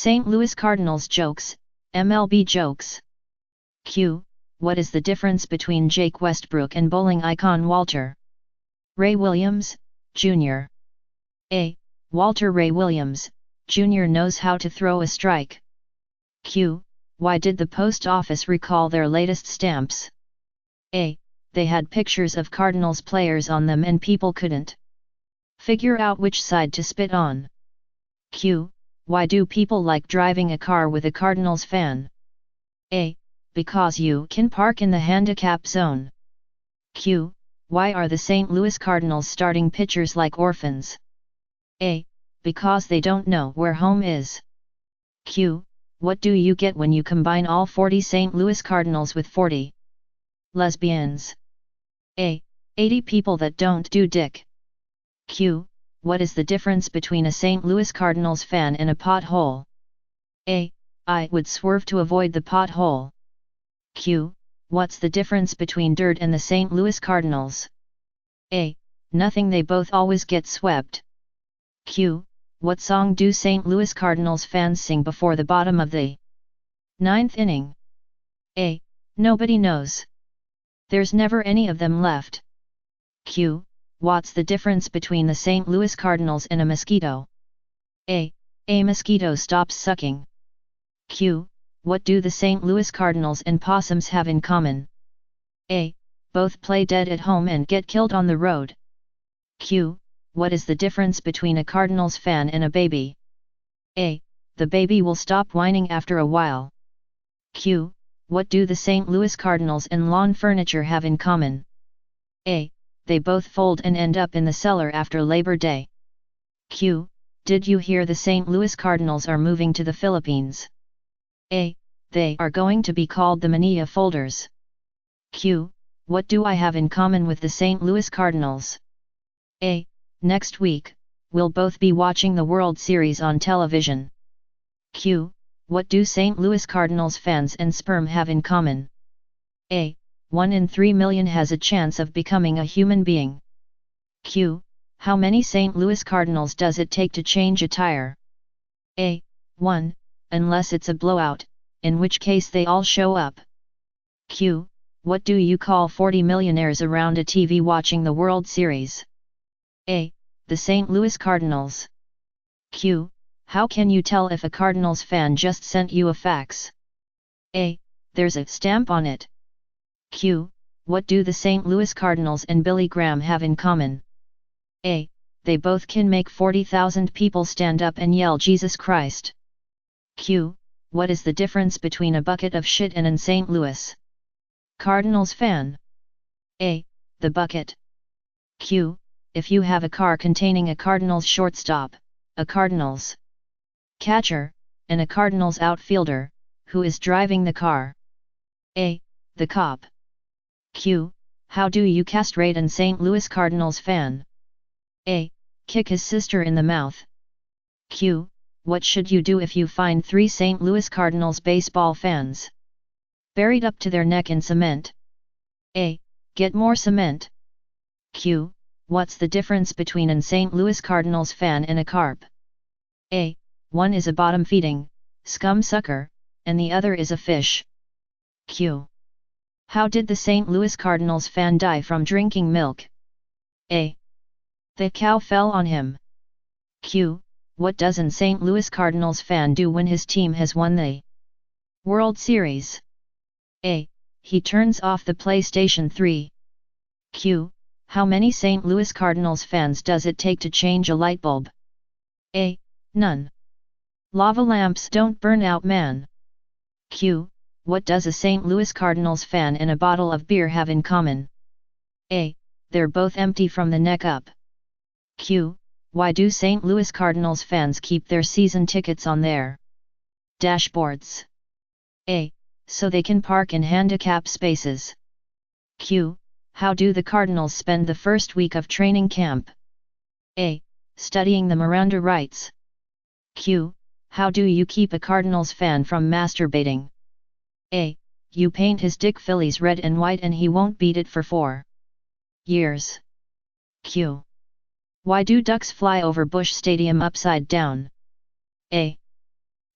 St. Louis Cardinals jokes, MLB jokes. Q. What is the difference between Jake Westbrook and bowling icon Walter Ray Williams, Jr.? A. Walter Ray Williams, Jr. knows how to throw a strike. Q. Why did the post office recall their latest stamps? A. They had pictures of Cardinals players on them and people couldn't figure out which side to spit on. Q. Why do people like driving a car with a Cardinals fan? A. Because you can park in the handicap zone. Q. Why are the St. Louis Cardinals starting pitchers like orphans? A. Because they don't know where home is. Q. What do you get when you combine all 40 St. Louis Cardinals with 40 lesbians? A. 80 people that don't do dick. Q. What is the difference between a St. Louis Cardinals fan and a pothole? A. I would swerve to avoid the pothole. Q. What's the difference between dirt and the St. Louis Cardinals? A. Nothing, they both always get swept. Q. What song do St. Louis Cardinals fans sing before the bottom of the ninth inning? A. Nobody knows. There's never any of them left. Q. What's the difference between the St. Louis Cardinals and a mosquito? A. A mosquito stops sucking. Q. What do the St. Louis Cardinals and possums have in common? A. Both play dead at home and get killed on the road. Q. What is the difference between a Cardinals fan and a baby? A. The baby will stop whining after a while. Q. What do the St. Louis Cardinals and lawn furniture have in common? A. They both fold and end up in the cellar after Labor Day. Q. Did you hear the St. Louis Cardinals are moving to the Philippines? A. They are going to be called the Manila Folders. Q. What do I have in common with the St. Louis Cardinals? A. Next week, we'll both be watching the World Series on television. Q. What do St. Louis Cardinals fans and sperm have in common? A. 1 in 3 million has a chance of becoming a human being. Q. How many St. Louis Cardinals does it take to change a tire? A. 1, unless it's a blowout, in which case they all show up. Q. What do you call 40 millionaires around a TV watching the World Series? A. The St. Louis Cardinals. Q. How can you tell if a Cardinals fan just sent you a fax? A. There's a stamp on it. Q. What do the St. Louis Cardinals and Billy Graham have in common? A. They both can make 40,000 people stand up and yell Jesus Christ. Q. What is the difference between a bucket of shit and an St. Louis Cardinals fan? A. The bucket. Q. If you have a car containing a Cardinals shortstop, a Cardinals catcher, and a Cardinals outfielder, who is driving the car? A. The cop. Q. How do you castrate an St. Louis Cardinals fan? A. Kick his sister in the mouth. Q. What should you do if you find 3 St. Louis Cardinals baseball fans buried up to their neck in cement? A. Get more cement. Q. What's the difference between an St. Louis Cardinals fan and a carp? A. One is a bottom-feeding scum sucker, and the other is a fish. Q. How did the St. Louis Cardinals fan die from drinking milk? A. The cow fell on him. Q. What does an St. Louis Cardinals fan do when his team has won the World Series? A. He turns off the PlayStation 3. Q. How many St. Louis Cardinals fans does it take to change a light bulb? A. None. Lava lamps don't burn out, man. Q. What does a St. Louis Cardinals fan and a bottle of beer have in common? A. They're both empty from the neck up. Q. Why do St. Louis Cardinals fans keep their season tickets on their dashboards? A. So they can park in handicap spaces. Q. How do the Cardinals spend the first week of training camp? A. Studying the Miranda rights. Q. How do you keep a Cardinals fan from masturbating? A. You paint his dick Phillies red and white and he won't beat it for 4 years. Q. Why do ducks fly over Busch Stadium upside down? A.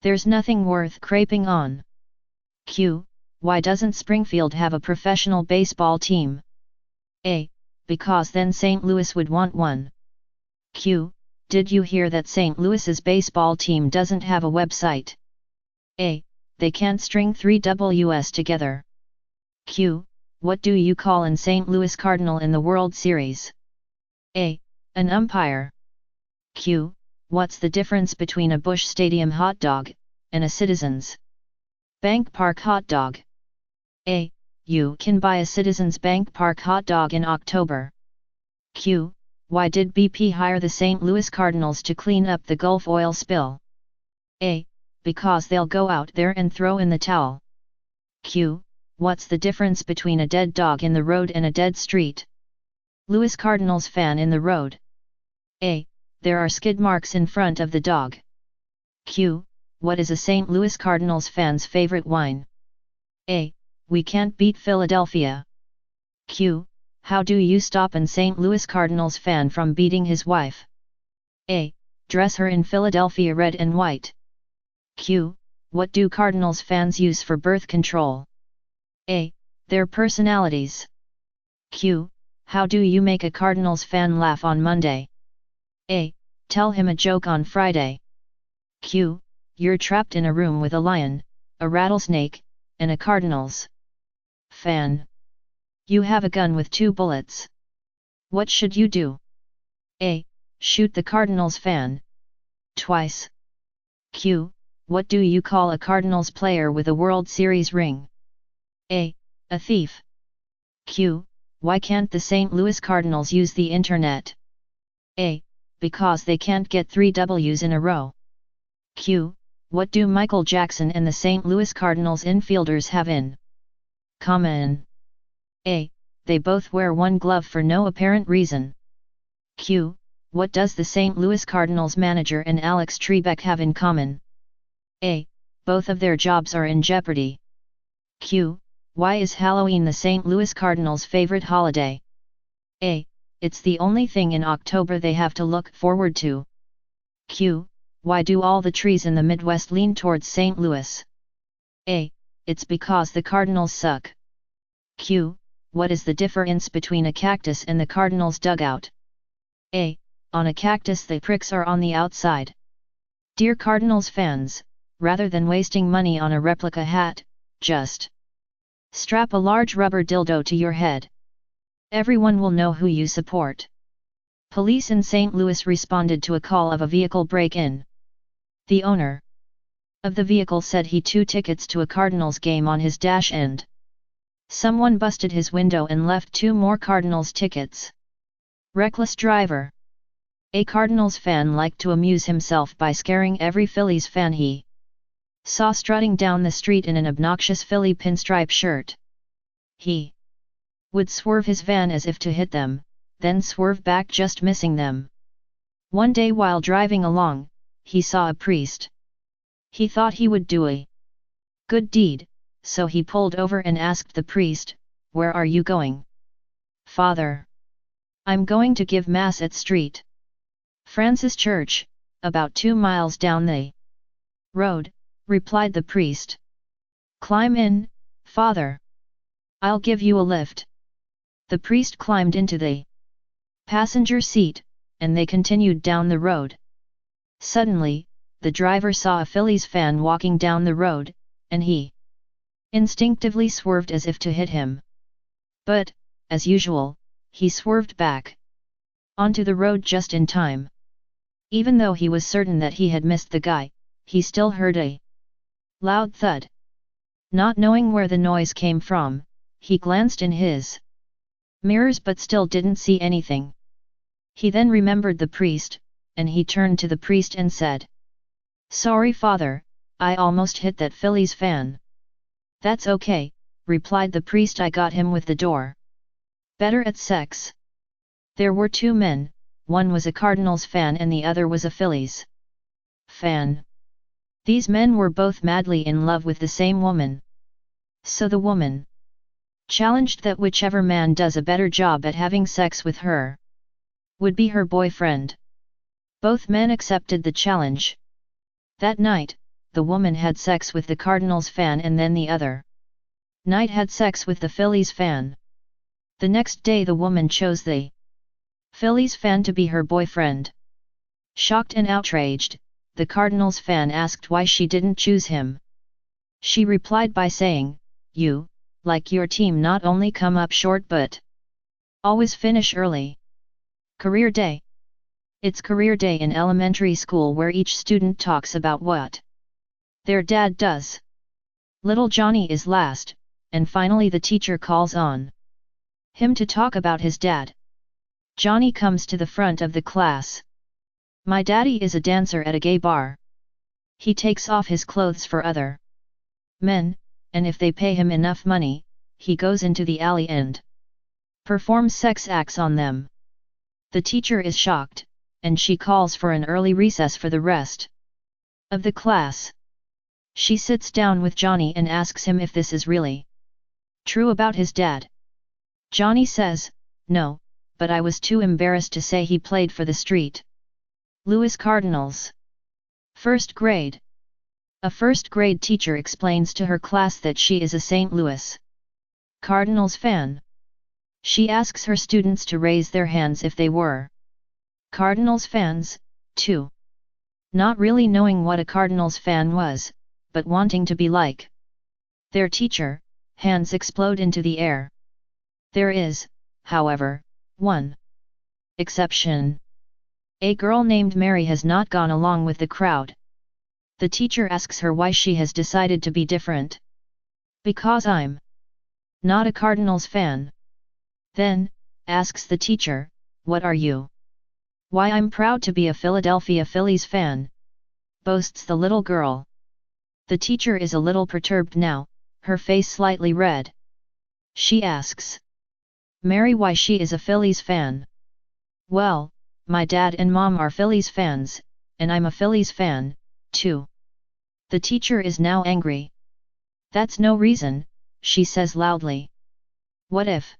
There's nothing worth craping on. Q. Why doesn't Springfield have a professional baseball team? A. Because then St. Louis would want one. Q. Did you hear that St. Louis's baseball team doesn't have a website? A. They can't string 3 Ws together. Q. What do you call an St. Louis Cardinal in the World Series? A. An umpire. Q. What's the difference between a Busch Stadium hot dog and a Citizens Bank Park hot dog? A. You can buy a Citizens Bank Park hot dog in October. Q. Why did BP hire the St. Louis Cardinals to clean up the Gulf oil spill? A. Because they'll go out there and throw in the towel. Q. What's the difference between a dead dog in the road and a dead street? Louis Cardinals fan in the road. A. There are skid marks in front of the dog. Q. What is a St. Louis Cardinals fan's favorite wine? A. We can't beat Philadelphia. Q. How do you stop an St. Louis Cardinals fan from beating his wife? A. Dress her in Philadelphia red and white. Q. What do Cardinals fans use for birth control? A. Their personalities. Q. How do you make a Cardinals fan laugh on Monday? A. Tell him a joke on Friday. Q. You're trapped in a room with a lion, a rattlesnake, and a Cardinals fan. You have a gun with 2 bullets. What should you do? A. Shoot the Cardinals fan. Twice. Q. What do you call a Cardinals player with a World Series ring? A. A thief. Q. Why can't the St. Louis Cardinals use the internet? A. Because they can't get 3 Ws in a row. Q. What do Michael Jackson and the St. Louis Cardinals infielders have in common? A. They both wear 1 glove for no apparent reason. Q. What does the St. Louis Cardinals manager and Alex Trebek have in common? A. Both of their jobs are in jeopardy. Q. Why is Halloween the St. Louis Cardinals' favorite holiday? A. It's the only thing in October they have to look forward to. Q. Why do all the trees in the Midwest lean towards St. Louis? A. It's because the Cardinals suck. Q. What is the difference between a cactus and the Cardinals dugout? A. On a cactus the pricks are on the outside. Dear Cardinals fans, rather than wasting money on a replica hat, just strap a large rubber dildo to your head. Everyone will know who you support. Police in St. Louis responded to a call of a vehicle break-in. The owner of the vehicle said he 2 tickets to a Cardinals game on his dash end. Someone busted his window and left 2 more Cardinals tickets. Reckless driver. A Cardinals fan liked to amuse himself by scaring every Phillies fan he saw strutting down the street in an obnoxious Philly pinstripe shirt. He would swerve his van as if to hit them, then swerve back just missing them. One day while driving along, he saw a priest. He thought he would do a good deed, so he pulled over and asked the priest, "Where are you going?" "Father, I'm going to give Mass at St. Francis Church, about 2 miles down the road," replied the priest. "Climb in, Father. I'll give you a lift." The priest climbed into the passenger seat, and they continued down the road. Suddenly, the driver saw a Phillies fan walking down the road, and he instinctively swerved as if to hit him. But, as usual, he swerved back onto the road just in time. Even though he was certain that he had missed the guy, he still heard a loud thud. Not knowing where the noise came from, he glanced in his mirrors but still didn't see anything. He then remembered the priest, and he turned to the priest and said, "Sorry, Father, I almost hit that Phillies fan." "That's okay," replied the priest, "I got him with the door better at sex." There were 2 men, one was a Cardinals fan and the other was a Phillies fan. These men were both madly in love with the same woman. So the woman challenged that whichever man does a better job at having sex with her would be her boyfriend. Both men accepted the challenge. That night, the woman had sex with the Cardinals fan and then the other night had sex with the Phillies fan. The next day the woman chose the Phillies fan to be her boyfriend. Shocked and outraged, the Cardinals fan asked why she didn't choose him. She replied by saying, "You, like your team, not only come up short but always finish early." Career Day. It's career day in elementary school where each student talks about what their dad does. Little Johnny is last, and finally the teacher calls on him to talk about his dad. Johnny comes to the front of the class. "My daddy is a dancer at a gay bar. He takes off his clothes for other men, and if they pay him enough money, he goes into the alley and performs sex acts on them." The teacher is shocked, and she calls for an early recess for the rest of the class. She sits down with Johnny and asks him if this is really true about his dad. Johnny says, "No, but I was too embarrassed to say he played for the St. Louis Cardinals." First grade. A first grade teacher explains to her class that she is a St. Louis Cardinals fan. She asks her students to raise their hands if they were Cardinals fans, too. Not really knowing what a Cardinals fan was, but wanting to be like their teacher, hands explode into the air. There is, however, one exception. A girl named Mary has not gone along with the crowd. The teacher asks her why she has decided to be different. "Because I'm not a Cardinals fan." Then, asks the teacher, "What are you?" "Why, I'm proud to be a Philadelphia Phillies fan," boasts the little girl. The teacher is a little perturbed now, her face slightly red. She asks Mary why she is a Phillies fan. "Well, my dad and mom are Phillies fans, and I'm a Phillies fan, too." The teacher is now angry. "That's no reason," she says loudly. "What if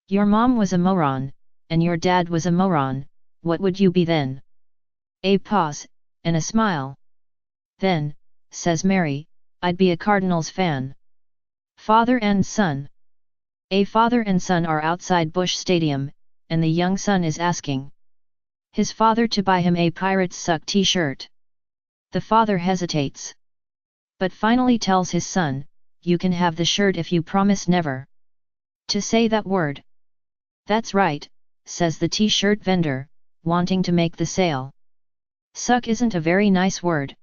your mom was a moron, and your dad was a moron, what would you be then?" A pause, and a smile. "Then," says Mary, "I'd be a Cardinals fan." Father and son. A father and son are outside Busch Stadium, and the young son is asking his father to buy him a Pirates Suck t-shirt. The father hesitates, but finally tells his son, "You can have the shirt if you promise never to say that word." "That's right," says the t-shirt vendor, wanting to make the sale. "Suck isn't a very nice word."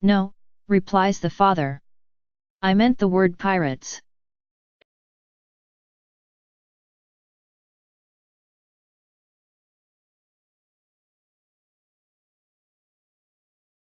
"No," replies the father. "I meant the word pirates."